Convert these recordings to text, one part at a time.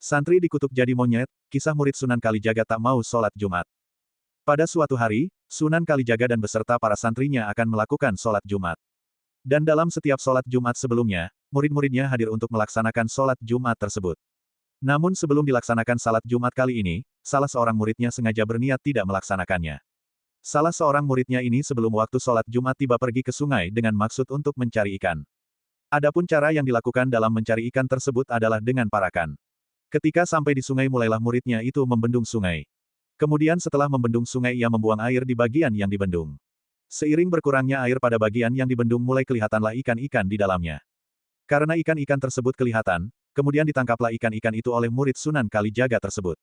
Santri dikutuk jadi monyet, kisah murid Sunan Kalijaga tak mau sholat Jumat. Pada suatu hari, Sunan Kalijaga dan beserta para santrinya akan melakukan sholat Jumat. Dan dalam setiap sholat Jumat sebelumnya, murid-muridnya hadir untuk melaksanakan sholat Jumat tersebut. Namun sebelum dilaksanakan sholat Jumat kali ini, salah seorang muridnya sengaja berniat tidak melaksanakannya. Salah seorang muridnya ini sebelum waktu sholat Jumat tiba pergi ke sungai dengan maksud untuk mencari ikan. Adapun cara yang dilakukan dalam mencari ikan tersebut adalah dengan parakan. Ketika sampai di sungai mulailah muridnya itu membendung sungai. Kemudian setelah membendung sungai ia membuang air di bagian yang dibendung. Seiring berkurangnya air pada bagian yang dibendung mulai kelihatanlah ikan-ikan di dalamnya. Karena ikan-ikan tersebut kelihatan, kemudian ditangkaplah ikan-ikan itu oleh murid Sunan Kalijaga tersebut.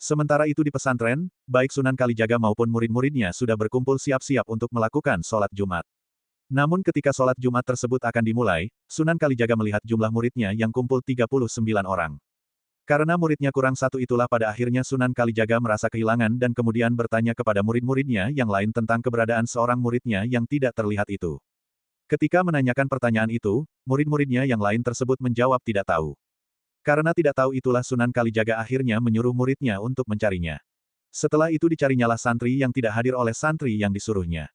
Sementara itu di pesantren, baik Sunan Kalijaga maupun murid-muridnya sudah berkumpul siap-siap untuk melakukan sholat Jumat. Namun ketika sholat Jumat tersebut akan dimulai, Sunan Kalijaga melihat jumlah muridnya yang kumpul 39 orang. Karena muridnya kurang satu itulah pada akhirnya Sunan Kalijaga merasa kehilangan dan kemudian bertanya kepada murid-muridnya yang lain tentang keberadaan seorang muridnya yang tidak terlihat itu. Ketika menanyakan pertanyaan itu, murid-muridnya yang lain tersebut menjawab tidak tahu. Karena tidak tahu itulah Sunan Kalijaga akhirnya menyuruh muridnya untuk mencarinya. Setelah itu dicarinyalah santri yang tidak hadir oleh santri yang disuruhnya.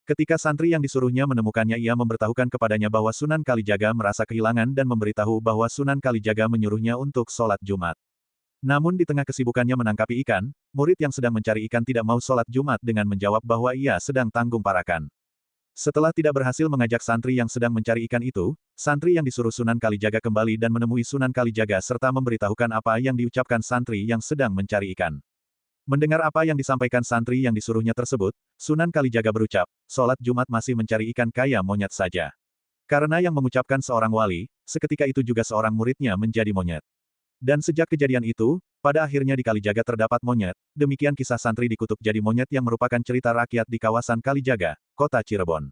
Ketika santri yang disuruhnya menemukannya ia memberitahukan kepadanya bahwa Sunan Kalijaga merasa kehilangan dan memberitahu bahwa Sunan Kalijaga menyuruhnya untuk sholat Jumat. Namun di tengah kesibukannya menangkapi ikan, murid yang sedang mencari ikan tidak mau sholat Jumat dengan menjawab bahwa ia sedang tanggung parakan. Setelah tidak berhasil mengajak santri yang sedang mencari ikan itu, santri yang disuruh Sunan Kalijaga kembali dan menemui Sunan Kalijaga serta memberitahukan apa yang diucapkan santri yang sedang mencari ikan. Mendengar apa yang disampaikan santri yang disuruhnya tersebut, Sunan Kalijaga berucap, sholat Jumat masih mencari ikan kaya monyet saja. Karena yang mengucapkan seorang wali, seketika itu juga seorang muridnya menjadi monyet. Dan sejak kejadian itu, pada akhirnya di Kalijaga terdapat monyet, demikian kisah santri dikutuk jadi monyet yang merupakan cerita rakyat di kawasan Kalijaga, kota Cirebon.